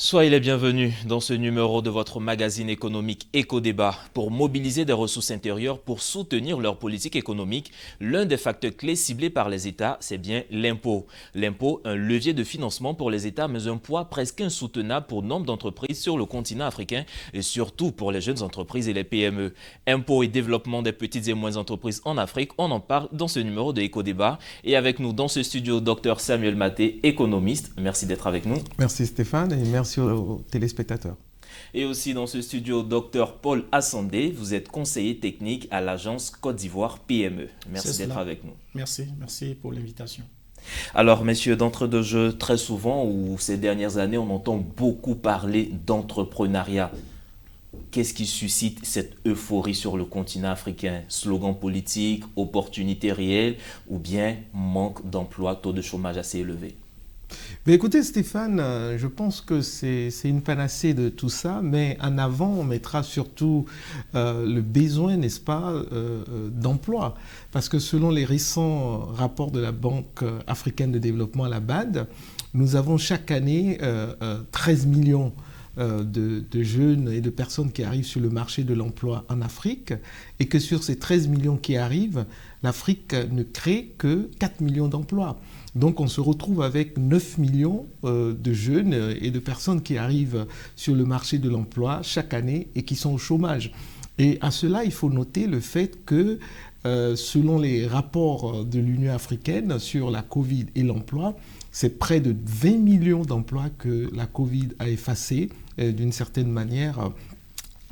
Soyez les bienvenus dans ce numéro de votre magazine économique Éco-Débat. Pour mobiliser des ressources intérieures pour soutenir leur politique économique, l'un des facteurs clés ciblés par les États, c'est bien l'impôt. L'impôt, un levier de financement pour les États, mais un poids presque insoutenable pour nombre d'entreprises sur le continent africain et surtout pour les jeunes entreprises et les PME. Impôt et développement des petites et moyennes entreprises en Afrique, on en parle dans ce numéro de Éco-Débat. Et avec nous dans ce studio, Dr Samuel Maté, économiste. Merci d'être avec nous. Merci Stéphane et merci aux téléspectateurs. Et aussi dans ce studio, Dr Paul Assandé, vous êtes conseiller technique à l'agence Côte d'Ivoire PME. Merci d'être avec nous. Merci pour l'invitation. Alors messieurs, d'entre deux jeux, très souvent, ou ces dernières années, on entend beaucoup parler d'entrepreneuriat. Qu'est-ce qui suscite cette euphorie sur le continent africain? Slogan politique, opportunités réelles ou bien manque d'emploi, taux de chômage assez élevé? Mais écoutez Stéphane, je pense que c'est une panacée de tout ça, mais en avant on mettra surtout le besoin, n'est-ce pas, d'emploi. Parce que selon les récents rapports de la Banque africaine de développement, la BAD, nous avons chaque année 13 millions de jeunes et de personnes qui arrivent sur le marché de l'emploi en Afrique, et que sur ces 13 millions qui arrivent, l'Afrique ne crée que 4 millions d'emplois. Donc on se retrouve avec 9 millions de jeunes et de personnes qui arrivent sur le marché de l'emploi chaque année et qui sont au chômage. Et à cela, il faut noter le fait que selon les rapports de l'Union africaine sur la Covid et l'emploi, c'est près de 20 millions d'emplois que la Covid a effacés d'une certaine manière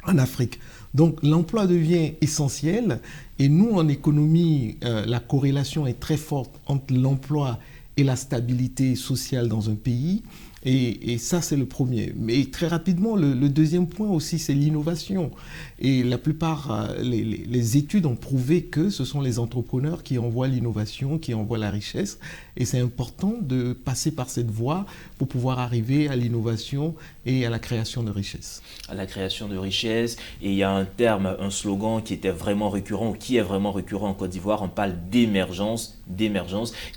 en Afrique. Donc l'emploi devient essentiel et nous en économie, la corrélation est très forte entre l'emploi et la stabilité sociale dans un pays. Et ça, c'est le premier. Mais très rapidement, le deuxième point aussi, c'est l'innovation. Et la plupart, les études ont prouvé que ce sont les entrepreneurs qui envoient l'innovation, qui envoient la richesse. Et c'est important de passer par cette voie pour pouvoir arriver à l'innovation et à la création de richesses. À la création de richesses. Et il y a un terme, un slogan qui était vraiment récurrent, ou qui est vraiment récurrent en Côte d'Ivoire. On parle d'émergence.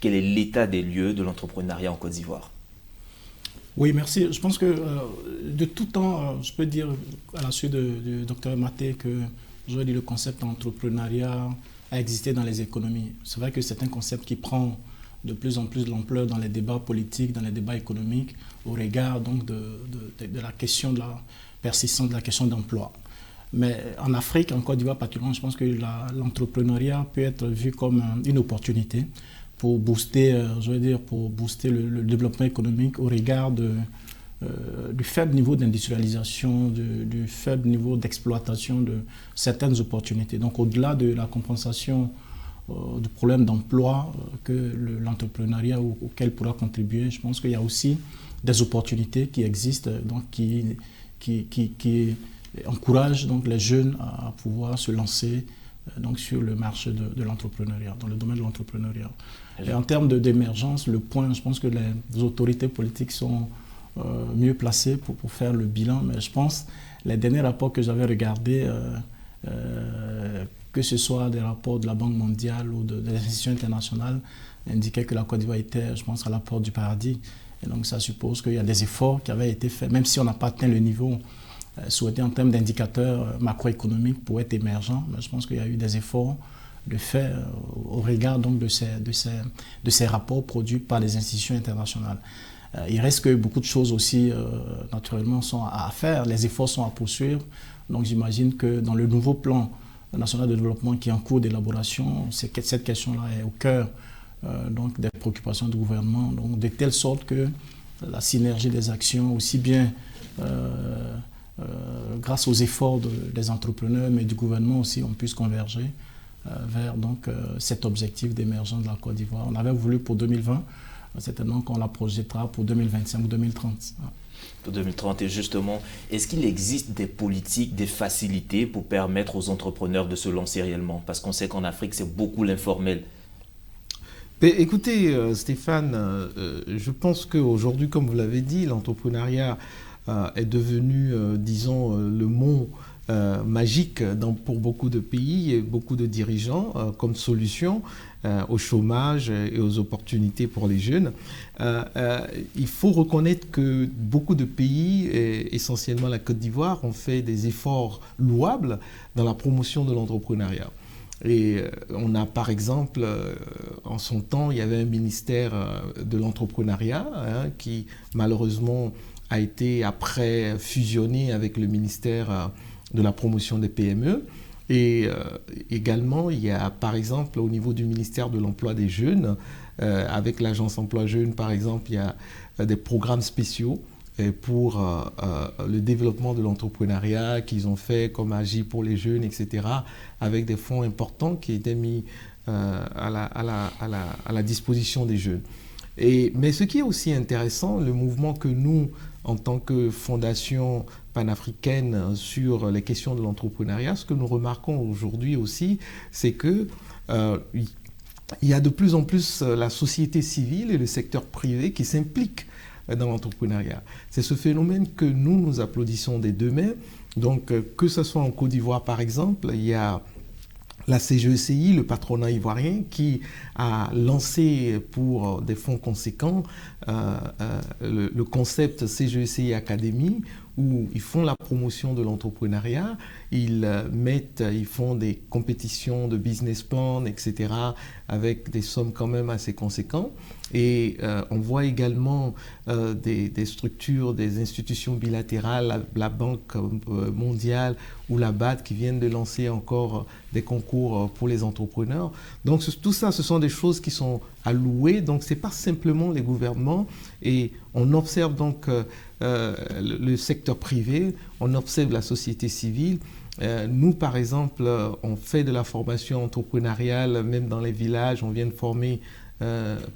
Quel est l'état des lieux de l'entrepreneuriat en Côte d'Ivoire? Oui, merci. Je pense que de tout temps, je peux dire à la suite du docteur Maté que je veux dire, le concept d'entrepreneuriat a existé dans les économies. C'est vrai que c'est un concept qui prend de plus en plus de l'ampleur dans les débats politiques, dans les débats économiques, au regard donc de la question de la persistance de la question d'emploi. Mais en Afrique, en Côte d'Ivoire particulièrement, je pense que l'entrepreneuriat peut être vu comme une opportunité pour booster, le développement économique au regard du faible niveau d'industrialisation, du faible niveau d'exploitation de certaines opportunités. Donc au-delà de la compensation du problème d'emploi que l'entrepreneuriat auquel pourra contribuer, je pense qu'il y a aussi des opportunités qui existent, donc qui encouragent donc les jeunes à pouvoir se lancer donc sur le marché de l'entrepreneuriat, dans le domaine de l'entrepreneuriat. Et en termes d'émergence, le point, je pense que les autorités politiques sont mieux placées pour faire le bilan, mais je pense les derniers rapports que j'avais regardés, que ce soit des rapports de la Banque mondiale ou des institutions internationales, indiquaient que la Côte d'Ivoire était, je pense, à la porte du paradis. Et donc ça suppose qu'il y a des efforts qui avaient été faits, même si on n'a pas atteint le niveau souhaité en termes d'indicateurs macroéconomiques pour être émergent, mais je pense qu'il y a eu des efforts de fait au regard donc de ces rapports produits par les institutions internationales. Il reste que beaucoup de choses aussi, naturellement, sont à faire. Les efforts sont à poursuivre. Donc j'imagine que dans le nouveau plan national de développement qui est en cours d'élaboration, cette question-là est au cœur donc des préoccupations du gouvernement, donc de telle sorte que la synergie des actions, aussi bien grâce aux efforts des entrepreneurs, mais du gouvernement aussi, on puisse converger vers donc, cet objectif d'émergence de la Côte d'Ivoire. On avait voulu pour 2020, certainement qu'on la projettera pour 2025 ou 2030. Pour 2030, et justement, est-ce qu'il existe des politiques, des facilités pour permettre aux entrepreneurs de se lancer réellement? Parce qu'on sait qu'en Afrique, c'est beaucoup l'informel. Écoutez, Stéphane, je pense qu'aujourd'hui, comme vous l'avez dit, l'entrepreneuriat est devenu, disons, le mot magique pour beaucoup de pays et beaucoup de dirigeants comme solution au chômage et aux opportunités pour les jeunes. Il faut reconnaître que beaucoup de pays, et essentiellement la Côte d'Ivoire, ont fait des efforts louables dans la promotion de l'entrepreneuriat. Et on a par exemple, en son temps, il y avait un ministère de l'entrepreneuriat qui malheureusement a été après fusionné avec le ministère de la promotion des PME. Et également, il y a par exemple au niveau du ministère de l'Emploi des Jeunes, avec l'Agence Emploi Jeunes par exemple, il y a des programmes spéciaux pour le développement de l'entrepreneuriat qu'ils ont fait comme Agi pour les jeunes, etc., avec des fonds importants qui étaient mis à la disposition des jeunes. Mais ce qui est aussi intéressant, le mouvement que nous, en tant que fondation panafricaine sur les questions de l'entrepreneuriat, ce que nous remarquons aujourd'hui aussi, c'est que il y a de plus en plus la société civile et le secteur privé qui s'impliquent dans l'entrepreneuriat. C'est ce phénomène que nous applaudissons des deux mains. Donc, que ce soit en Côte d'Ivoire, par exemple, il y a la CGECI, le patronat ivoirien, qui a lancé pour des fonds conséquents le concept CGECI Academy, où ils font la promotion de l'entrepreneuriat, ils font des compétitions de business plan, etc., avec des sommes quand même assez conséquentes. Et on voit également des structures, des institutions bilatérales, la Banque mondiale ou la BAD qui viennent de lancer encore des concours pour les entrepreneurs. Donc tout ça, ce sont des choses qui sont à louer. Donc ce n'est pas simplement les gouvernements. Et on observe donc le secteur privé, on observe la société civile. Nous, par exemple, on fait de la formation entrepreneuriale, même dans les villages. On vient de former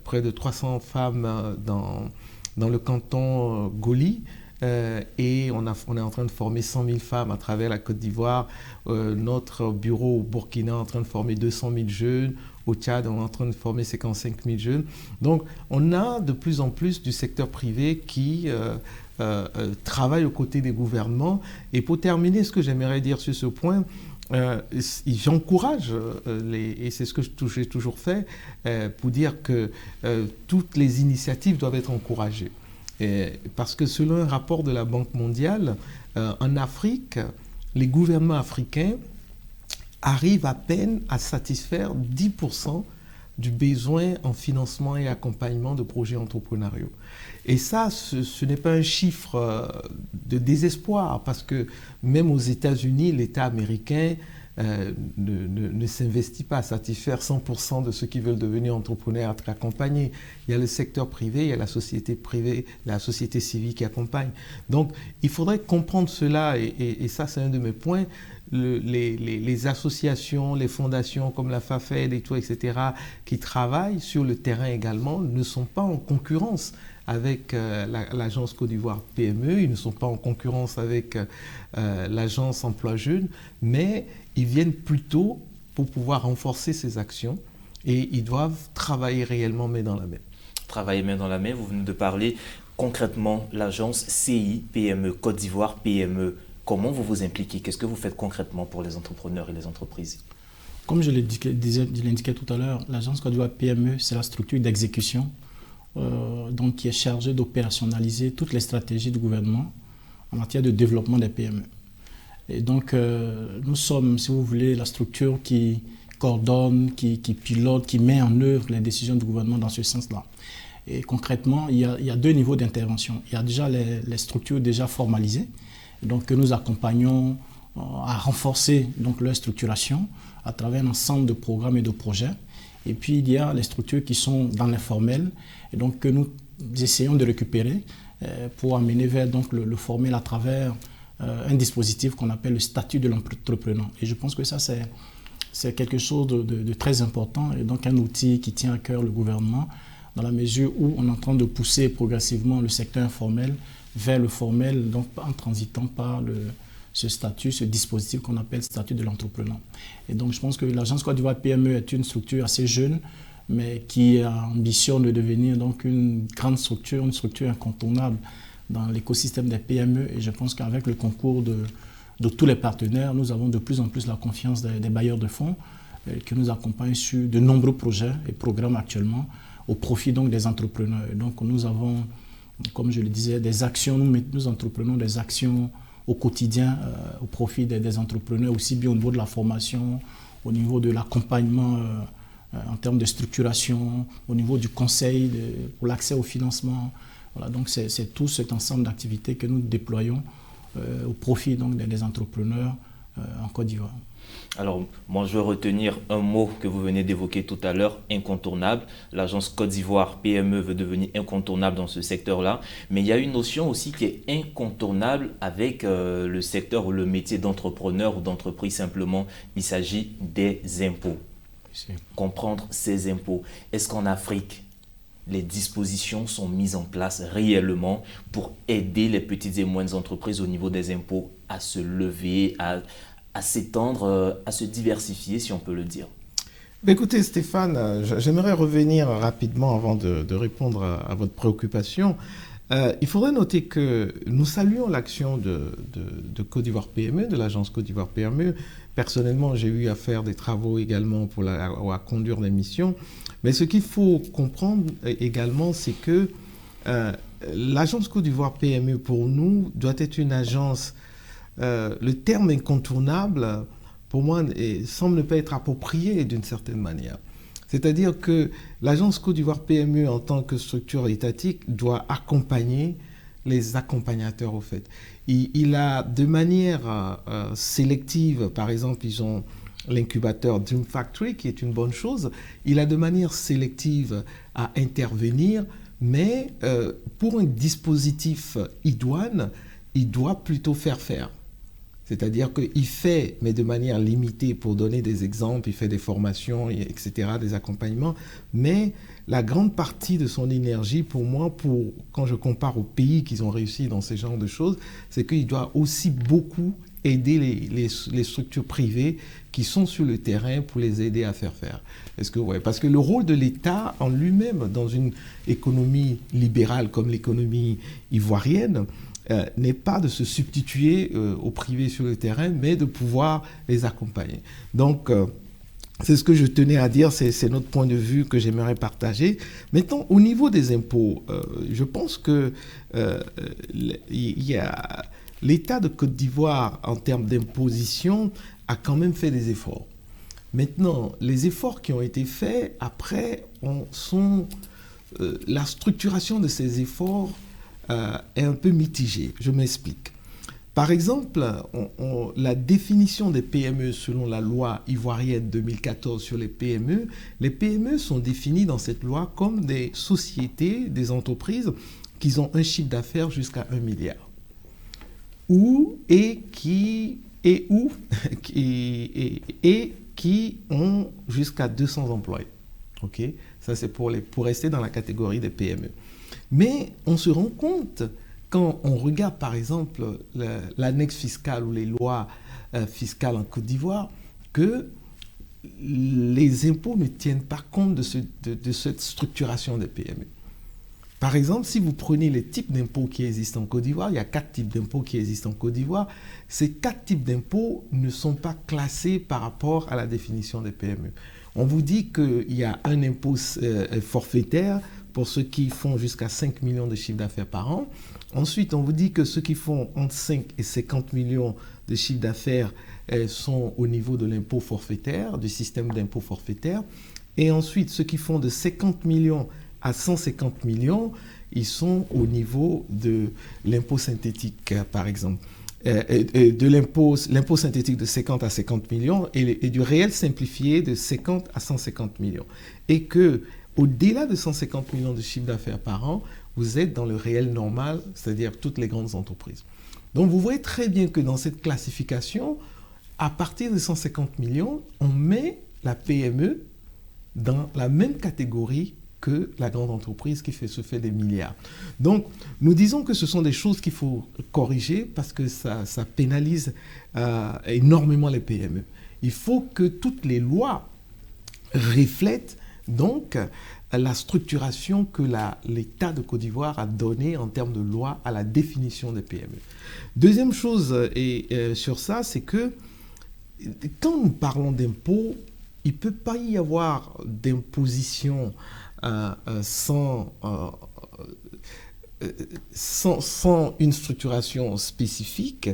près de 300 femmes dans le canton Goli. Et on est en train de former 100 000 femmes à travers la Côte d'Ivoire. Notre bureau au Burkina est en train de former 200 000 jeunes. Au Tchad, on est en train de former 55 000 jeunes. Donc, on a de plus en plus du secteur privé qui travaille aux côtés des gouvernements. Et pour terminer, ce que j'aimerais dire sur ce point, j'encourage, et c'est ce que j'ai toujours fait, pour dire que toutes les initiatives doivent être encouragées. Parce que selon un rapport de la Banque mondiale, en Afrique, les gouvernements africains arrivent à peine à satisfaire 10% du besoin en financement et accompagnement de projets entrepreneuriaux. Et ça, ce n'est pas un chiffre de désespoir, parce que même aux États-Unis, l'État américain ne s'investit pas à satisfaire 100% de ceux qui veulent devenir entrepreneurs, être accompagnés. Il y a le secteur privé, il y a la société privée, la société civile qui accompagne. Donc, il faudrait comprendre cela, et ça, c'est un de mes points. Les associations, les fondations comme la FAFED et tout, etc., qui travaillent sur le terrain également, ne sont pas en concurrence avec l'agence Côte d'Ivoire PME, ils ne sont pas en concurrence avec l'agence Emploi Jeunes, mais ils viennent plutôt pour pouvoir renforcer ces actions, et ils doivent travailler réellement main dans la main. Travailler main dans la main, vous venez de parler concrètement l'agence CI PME, Côte d'Ivoire PME. Comment vous vous impliquez? Qu'est-ce que vous faites concrètement pour les entrepreneurs et les entreprises? Comme je l'indiquais tout à l'heure, l'agence Côte d'Ivoire PME, c'est la structure d'exécution donc qui est chargée d'opérationnaliser toutes les stratégies du gouvernement en matière de développement des PME. Et donc, nous sommes, si vous voulez, la structure qui coordonne, qui pilote, qui met en œuvre les décisions du gouvernement dans ce sens-là. Et concrètement, il y a deux niveaux d'intervention. Il y a déjà les structures déjà formalisées, donc que nous accompagnons à renforcer donc leur structuration à travers un ensemble de programmes et de projets. Et puis, il y a les structures qui sont dans l'informel, et donc que nous essayons de récupérer pour amener vers donc, le formel à travers un dispositif qu'on appelle le statut de l'entrepreneur. Et je pense que ça, c'est quelque chose de très important, et donc un outil qui tient à cœur le gouvernement, dans la mesure où on est en train de pousser progressivement le secteur informel vers le formel, donc en transitant par ce statut, ce dispositif qu'on appelle statut de l'entrepreneur. Et donc je pense que l'agence Côte d'Ivoire PME est une structure assez jeune, mais qui a ambition de devenir donc une grande structure, une structure incontournable dans l'écosystème des PME. Et je pense qu'avec le concours de tous les partenaires. Nous avons de plus en plus la confiance des bailleurs de fonds qui nous accompagnent sur de nombreux projets et programmes actuellement au profit donc des entrepreneurs. Et donc nous avons, comme je le disais, des actions, nous entreprenons des actions au quotidien au profit des entrepreneurs, aussi bien au niveau de la formation, au niveau de l'accompagnement en termes de structuration, au niveau du conseil pour l'accès au financement. Voilà, donc c'est tout cet ensemble d'activités que nous déployons au profit donc des entrepreneurs en Côte d'Ivoire. Alors, moi, je veux retenir un mot que vous venez d'évoquer tout à l'heure, incontournable. L'agence Côte d'Ivoire PME veut devenir incontournable dans ce secteur-là. Mais il y a une notion aussi qui est incontournable avec le secteur ou le métier d'entrepreneur ou d'entreprise simplement. Il s'agit des impôts. Comprendre ces impôts. Est-ce qu'en Afrique, les dispositions sont mises en place réellement pour aider les petites et moyennes entreprises au niveau des impôts à se lever, à s'étendre, à se diversifier, si on peut le dire? Écoutez Stéphane, j'aimerais revenir rapidement avant de répondre à votre préoccupation. Il faudrait noter que nous saluons l'action de Côte d'Ivoire PME, de l'agence Côte d'Ivoire PME. Personnellement, j'ai eu à faire des travaux également à conduire des missions. Mais ce qu'il faut comprendre également, c'est que l'agence Côte d'Ivoire PME, pour nous, doit être une agence. Le terme incontournable, pour moi, semble ne pas être approprié d'une certaine manière. C'est-à-dire que l'agence Côte d'Ivoire PME, en tant que structure étatique, doit accompagner les accompagnateurs, au fait. Il a de manière sélective, par exemple, ils ont l'incubateur Dream Factory, qui est une bonne chose. Il a de manière sélective à intervenir, mais pour un dispositif idoine, il doit plutôt faire. C'est-à-dire qu'il fait, mais de manière limitée, pour donner des exemples, il fait des formations, etc., des accompagnements, mais la grande partie de son énergie, pour moi, quand je compare aux pays qui ont réussi dans ce genre de choses, c'est qu'il doit aussi beaucoup aider les structures privées qui sont sur le terrain pour les aider à faire. Parce que le rôle de l'État en lui-même, dans une économie libérale comme l'économie ivoirienne, n'est pas de se substituer au privé sur le terrain, mais de pouvoir les accompagner. Donc, c'est ce que je tenais à dire, c'est notre point de vue que j'aimerais partager. Maintenant, au niveau des impôts, je pense que l'État de Côte d'Ivoire, en termes d'imposition, a quand même fait des efforts. Maintenant, les efforts qui ont été faits, après, la structuration de ces efforts est un peu mitigée. Je m'explique. Par exemple, la définition des PME selon la loi ivoirienne 2014 sur les PME sont définies dans cette loi comme des sociétés, des entreprises qui ont un chiffre d'affaires jusqu'à 1 milliard. Et qui ont jusqu'à 200 employés. Okay? Ça, c'est pour rester dans la catégorie des PME. Mais on se rend compte, quand on regarde par exemple l'annexe fiscale ou les lois fiscales en Côte d'Ivoire, que les impôts ne tiennent pas compte de cette structuration des PME. Par exemple, si vous prenez les types d'impôts qui existent en Côte d'Ivoire, il y a 4 types d'impôts qui existent en Côte d'Ivoire. Ces 4 types d'impôts ne sont pas classés par rapport à la définition des PME. On vous dit qu'il y a un impôt forfaitaire pour ceux qui font jusqu'à 5 millions de chiffre d'affaires par an. Ensuite, on vous dit que ceux qui font entre 5 et 50 millions de chiffre d'affaires sont au niveau de l'impôt forfaitaire, du système d'impôt forfaitaire. Et ensuite, ceux qui font de 50 millions à 150 millions, ils sont au niveau de l'impôt synthétique, par exemple. De l'impôt synthétique de 50 à 50 millions et du réel simplifié de 50 à 150 millions. Et que au-delà de 150 millions de chiffre d'affaires par an, vous êtes dans le réel normal, c'est-à-dire toutes les grandes entreprises. Donc vous voyez très bien que dans cette classification, à partir de 150 millions, on met la PME dans la même catégorie que la grande entreprise qui se fait des milliards. Donc, nous disons que ce sont des choses qu'il faut corriger parce que ça pénalise énormément les PME. Il faut que toutes les lois reflètent donc la structuration que l'État de Côte d'Ivoire a donnée en termes de loi à la définition des PME. Deuxième chose sur ça, c'est que quand nous parlons d'impôts, il ne peut pas y avoir d'imposition sans une structuration spécifique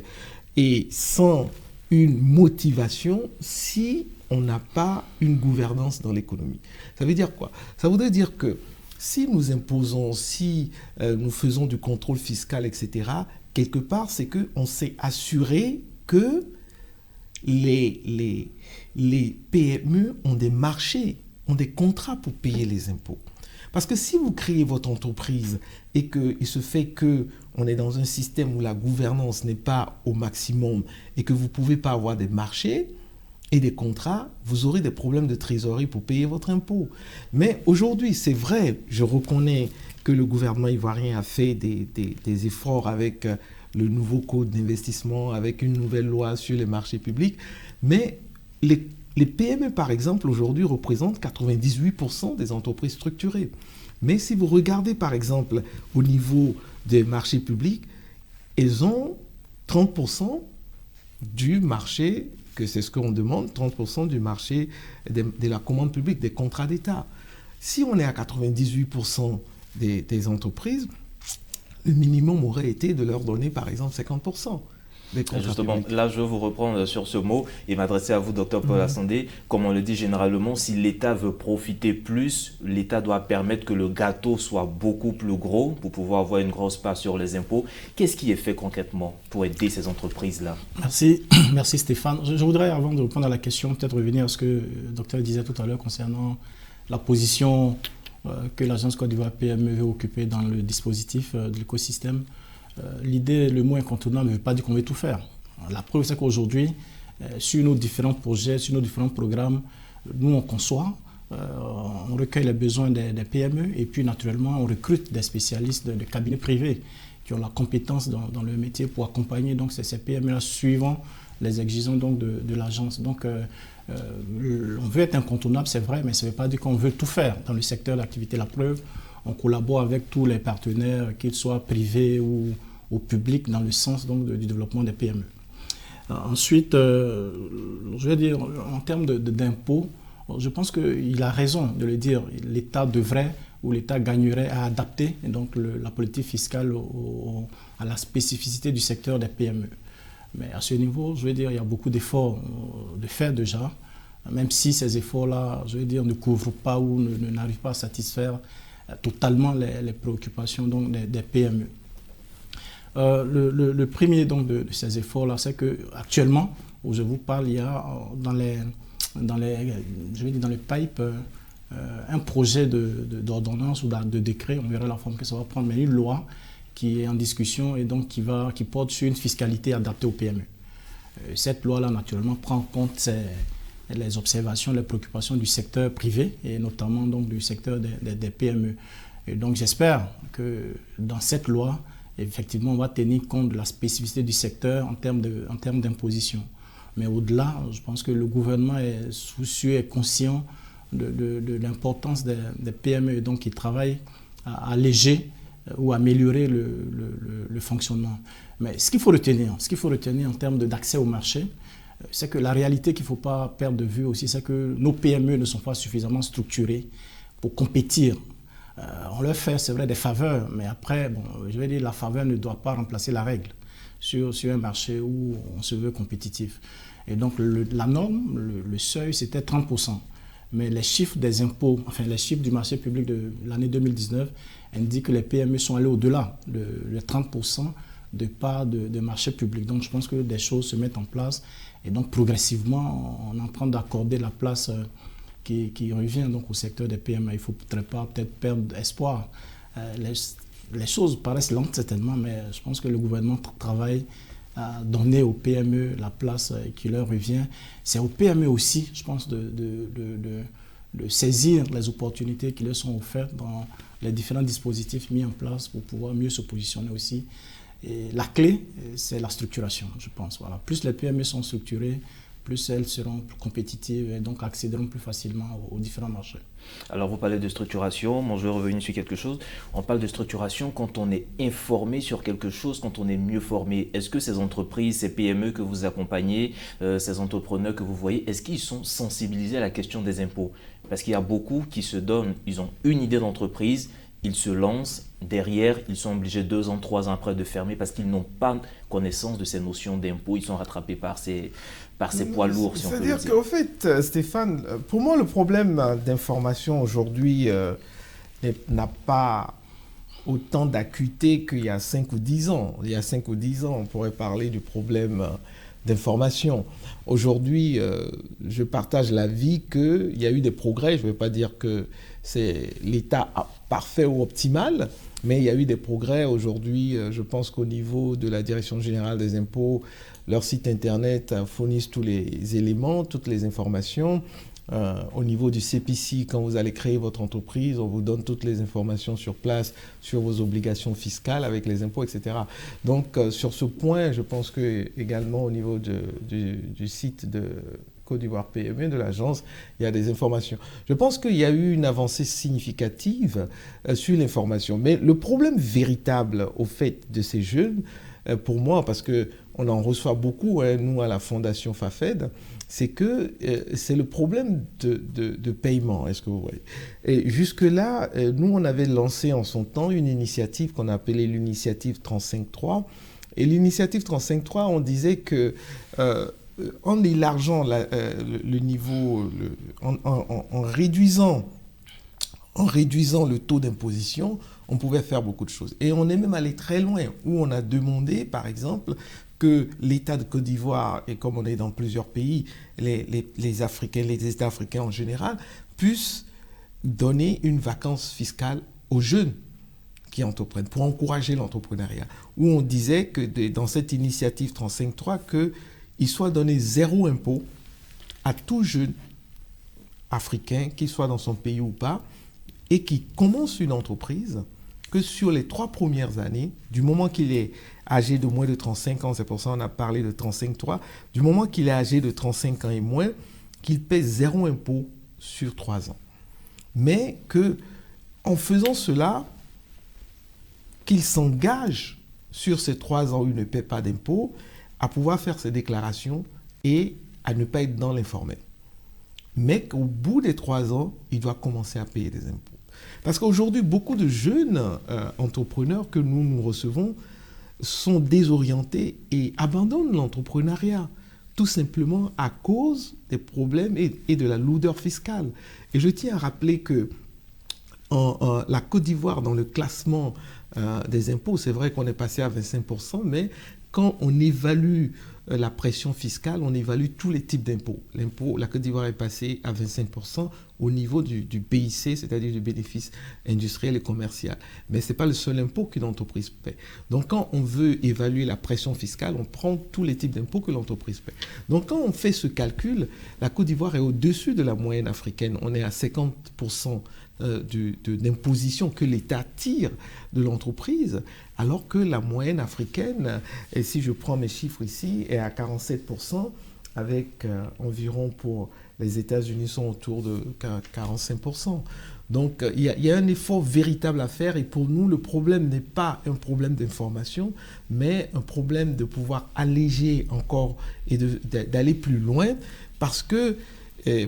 et sans une motivation si on n'a pas une gouvernance dans l'économie. Ça veut dire quoi? Ça voudrait dire que si nous imposons, si nous faisons du contrôle fiscal, etc., quelque part, c'est qu'on s'est assuré que les PME ont des marchés, ont des contrats pour payer les impôts. Parce que si vous créez votre entreprise et qu'il se fait qu'on est dans un système où la gouvernance n'est pas au maximum et que vous ne pouvez pas avoir des marchés et des contrats, vous aurez des problèmes de trésorerie pour payer votre impôt. Mais aujourd'hui, c'est vrai, je reconnais que le gouvernement ivoirien a fait des efforts avec le nouveau code d'investissement, avec une nouvelle loi sur les marchés publics, mais les PME, par exemple, aujourd'hui représentent 98% des entreprises structurées. Mais si vous regardez, par exemple, au niveau des marchés publics, elles ont 30% du marché, que c'est ce qu'on demande, 30% du marché de la commande publique, des contrats d'État. Si on est à 98% des entreprises, le minimum aurait été de leur donner, par exemple, 50%. Justement, là, je veux vous reprendre sur ce mot et m'adresser à vous, Dr Paul Assandé. Comme on le dit généralement, si l'État veut profiter plus, l'État doit permettre que le gâteau soit beaucoup plus gros pour pouvoir avoir une grosse part sur les impôts. Qu'est-ce qui est fait concrètement pour aider ces entreprises-là? Merci Stéphane. Je voudrais, avant de répondre à la question, peut-être revenir à ce que le docteur disait tout à l'heure concernant la position que l'Agence Côte d'Ivoire PME veut occuper dans le dispositif de l'écosystème. L'idée, le mot incontournable ne veut pas dire qu'on veut tout faire. La preuve, c'est qu'aujourd'hui, sur nos différents projets, sur nos différents programmes, nous, on conçoit, on recueille les besoins des PME et puis, naturellement, on recrute des spécialistes de cabinets privés qui ont la compétence dans le métier pour accompagner donc, ces PME-là suivant les exigences donc, de l'agence. Donc, on veut être incontournable, c'est vrai, mais ça ne veut pas dire qu'on veut tout faire dans le secteur d'activité. La preuve, on collabore avec tous les partenaires, qu'ils soient privés ou publics, dans le sens donc, du développement des PME. Ensuite, je vais dire, en termes d'impôts, je pense qu'il a raison de le dire. L'État devrait ou l'État gagnerait à adapter donc, la politique fiscale à la spécificité du secteur des PME. Mais à ce niveau, je vais dire, il y a beaucoup d'efforts de faire déjà, même si ces efforts-là, je vais dire, ne couvrent pas ou n'arrivent pas à satisfaire totalement les préoccupations donc, des PME. Le premier donc, de ces efforts-là, c'est qu'actuellement, où je vous parle, il y a dans les pipes un projet d'ordonnance ou de décret, on verra la forme que ça va prendre, mais une loi qui est en discussion et donc qui porte sur une fiscalité adaptée aux PME. Cette loi-là, naturellement, prend en compte les observations, les préoccupations du secteur privé et notamment donc, du secteur des PME. Et donc j'espère que dans cette loi, effectivement, on va tenir compte de la spécificité du secteur en termes d'imposition. Mais au-delà, je pense que le gouvernement est soucieux et conscient de l'importance des PME, donc il travaille à alléger ou améliorer le fonctionnement. Mais ce qu'il faut retenir en termes d'accès au marché, c'est que la réalité qu'il ne faut pas perdre de vue aussi, c'est que nos PME ne sont pas suffisamment structurées pour compétir. On leur fait, c'est vrai, des faveurs, mais après, bon, je vais dire, la faveur ne doit pas remplacer la règle sur un marché où on se veut compétitif. Et donc, la norme, le seuil, c'était 30%. Mais les chiffres des impôts, enfin les chiffres du marché public de l'année 2019 indiquent que les PME sont allées au-delà de 30% de part de marché public. Donc, je pense que des choses se mettent en place. Et donc, progressivement, on est en train d'accorder la place qui revient donc, au secteur des PME. Il ne faudrait pas peut-être perdre espoir. Les choses paraissent lentes, certainement, mais je pense que le gouvernement travaille à donner aux PME la place qui leur revient. C'est aux PME aussi, je pense, de saisir les opportunités qui leur sont offertes dans les différents dispositifs mis en place pour pouvoir mieux se positionner aussi. Et la clé, c'est la structuration, je pense. Voilà. Plus les PME sont structurées, plus elles seront plus compétitives et donc accéderont plus facilement aux différents marchés. Alors vous parlez de structuration, moi je vais revenir sur quelque chose. On parle de structuration quand on est informé sur quelque chose, quand on est mieux formé. Est-ce que ces entreprises, ces PME que vous accompagnez, ces entrepreneurs que vous voyez, est-ce qu'ils sont sensibilisés à la question des impôts? Parce qu'il y a beaucoup qui se donnent, ils ont une idée d'entreprise, ils se lancent, derrière ils sont obligés 2 ans, 3 ans après de fermer parce qu'ils n'ont pas connaissance de ces notions d'impôts, ils sont rattrapés par ces poids lourds, si on peut le dire. C'est-à-dire qu'au fait, Stéphane, pour moi le problème d'information aujourd'hui n'a pas autant d'acuité qu'il y a 5 ou 10 ans. Il y a 5 ou 10 ans, on pourrait parler du problème d'information. Aujourd'hui, je partage l'avis qu'il y a eu des progrès. Je ne veux pas dire que c'est l'état parfait ou optimal, mais il y a eu des progrès. Aujourd'hui, je pense qu'au niveau de la Direction générale des impôts, leur site internet fournissent tous les éléments, toutes les informations. Au niveau du CPC, quand vous allez créer votre entreprise, on vous donne toutes les informations sur place, sur vos obligations fiscales avec les impôts, etc. Donc, sur ce point, je pense que également au niveau du site de Côte d'Ivoire PME, de l'agence, il y a des informations. Je pense qu'il y a eu une avancée significative sur l'information. Mais le problème véritable, au fait, de ces jeunes, pour moi, parce qu'on en reçoit beaucoup, nous, à la Fondation FAFED, c'est que c'est le problème de paiement, est-ce que vous voyez. Et jusque-là, nous, on avait lancé en son temps une initiative qu'on appelait l'initiative 35.3. Et l'initiative 35.3, on disait que en élargeant le niveau, en réduisant le taux d'imposition, on pouvait faire beaucoup de choses. Et on est même allé très loin, où on a demandé, par exemple, que l'État de Côte d'Ivoire, et comme on est dans plusieurs pays, les Africains, les États africains en général, puissent donner une vacance fiscale aux jeunes qui entreprennent, pour encourager l'entrepreneuriat. Où on disait que dans cette initiative 35.3, qu'il soit donné 0 impôt à tout jeune africain, qu'il soit dans son pays ou pas, et qui commence une entreprise, que sur les 3 premières années, du moment qu'il est âgé de moins de 35 ans, c'est pour ça qu'on a parlé de 35.3, du moment qu'il est âgé de 35 ans et moins, qu'il paie 0 impôt sur 3 ans. Mais qu'en faisant cela, qu'il s'engage sur ces 3 ans où il ne paie pas d'impôt, à pouvoir faire ses déclarations et à ne pas être dans l'informel. Mais qu'au bout des 3 ans, il doit commencer à payer des impôts. Parce qu'aujourd'hui, beaucoup de jeunes entrepreneurs que nous recevons sont désorientés et abandonnent l'entrepreneuriat, tout simplement à cause des problèmes et de la lourdeur fiscale. Et je tiens à rappeler que la Côte d'Ivoire, dans le classement des impôts, c'est vrai qu'on est passé à 25%, mais quand on évalue la pression fiscale, on évalue tous les types d'impôts. La Côte d'Ivoire est passée à 25% au niveau du BIC, c'est-à-dire du bénéfice industriel et commercial. Mais ce n'est pas le seul impôt qu'une entreprise paie. Donc quand on veut évaluer la pression fiscale, on prend tous les types d'impôts que l'entreprise paie. Donc quand on fait ce calcul, la Côte d'Ivoire est au-dessus de la moyenne africaine. On est à 50% d'imposition que l'État tire de l'entreprise, alors que la moyenne africaine, et si je prends mes chiffres ici, est à 47%, avec environ pour les États-Unis sont autour de 45%. Donc il y a un effort véritable à faire et pour nous, le problème n'est pas un problème d'information, mais un problème de pouvoir alléger encore et d'aller plus loin parce que,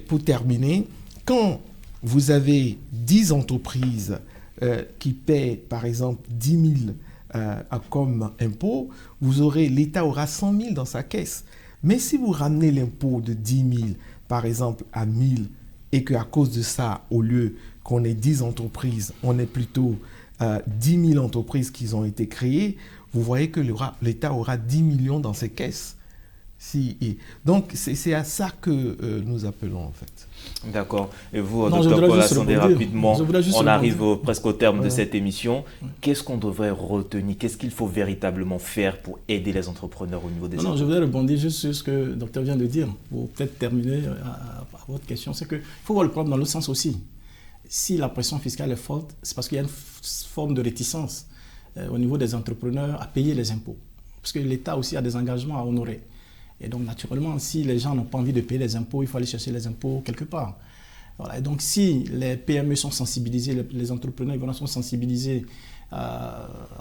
pour terminer, quand vous avez 10 entreprises qui paient, par exemple, 10 000 comme impôt, l'État aura 100 000 dans sa caisse. Mais si vous ramenez l'impôt de 10 000, par exemple, à 1 000, et qu'à cause de ça, au lieu qu'on ait 10 entreprises, on ait plutôt 10 000 entreprises qui ont été créées, vous voyez que l'État aura 10 millions dans ses caisses. Donc, c'est à ça que nous appelons, en fait. D'accord. Et vous, docteur Paul Assandé, rapidement, on arrive presque au terme de cette émission. Qu'est-ce qu'on devrait retenir? Qu'est-ce qu'il faut véritablement faire pour aider les entrepreneurs au niveau des entreprises? Je voudrais rebondir juste sur ce que le docteur vient de dire, pour peut-être terminer à votre question. C'est qu'il faut voir le problème dans l'autre sens aussi. Si la pression fiscale est forte, c'est parce qu'il y a une forme de réticence au niveau des entrepreneurs à payer les impôts. Parce que l'État aussi a des engagements à honorer. Et donc, naturellement, si les gens n'ont pas envie de payer les impôts, il faut aller chercher les impôts quelque part. Voilà. Et donc, si les PME sont sensibilisés, les entrepreneurs sont sensibilisés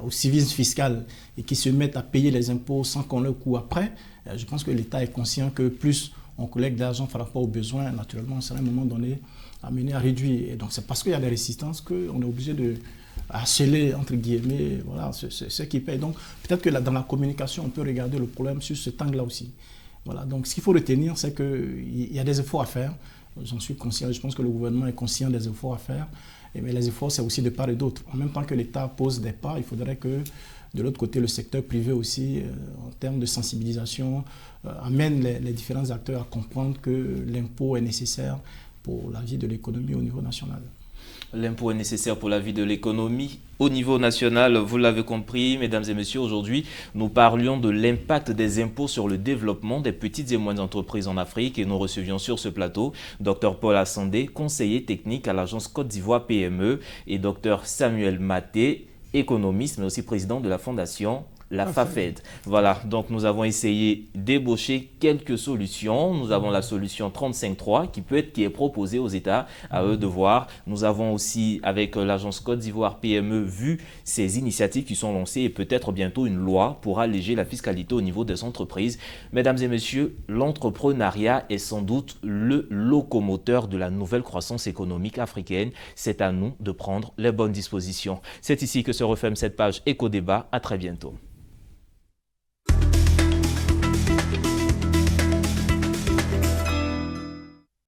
au civisme fiscal et qui se mettent à payer les impôts sans qu'on leur coûte après, je pense que l'État est conscient que plus on collecte d'argent par rapport aux besoins, naturellement, on sera à un moment donné amené à réduire. Et donc, c'est parce qu'il y a des résistances qu'on est obligé de harceler, entre guillemets, voilà, ceux qui payent. Donc, peut-être que dans la communication, on peut regarder le problème sur cet angle-là aussi. Voilà. Donc, ce qu'il faut retenir, c'est qu'il y a des efforts à faire. J'en suis conscient, je pense que le gouvernement est conscient des efforts à faire. Mais les efforts, c'est aussi de part et d'autre. En même temps que l'État pose des pas, il faudrait que, de l'autre côté, le secteur privé aussi, en termes de sensibilisation, amène les différents acteurs à comprendre que l'impôt est nécessaire pour la vie de l'économie au niveau national. L'impôt est nécessaire pour la vie de l'économie au niveau national. Vous l'avez compris, mesdames et messieurs, aujourd'hui, nous parlions de l'impact des impôts sur le développement des petites et moyennes entreprises en Afrique et nous recevions sur ce plateau Dr Paul Assandé, conseiller technique à l'agence Côte d'Ivoire PME et Dr Samuel Maté, économiste, mais aussi président de la fondation la FAFED. Voilà, donc nous avons essayé d'ébaucher quelques solutions. Nous avons la solution 35.3 qui est proposée aux États, à eux de voir. Nous avons aussi, avec l'agence Côte d'Ivoire PME, vu ces initiatives qui sont lancées et peut-être bientôt une loi pour alléger la fiscalité au niveau des entreprises. Mesdames et messieurs, l'entrepreneuriat est sans doute le locomoteur de la nouvelle croissance économique africaine. C'est à nous de prendre les bonnes dispositions. C'est ici que se referme cette page Éco-Débat. À très bientôt.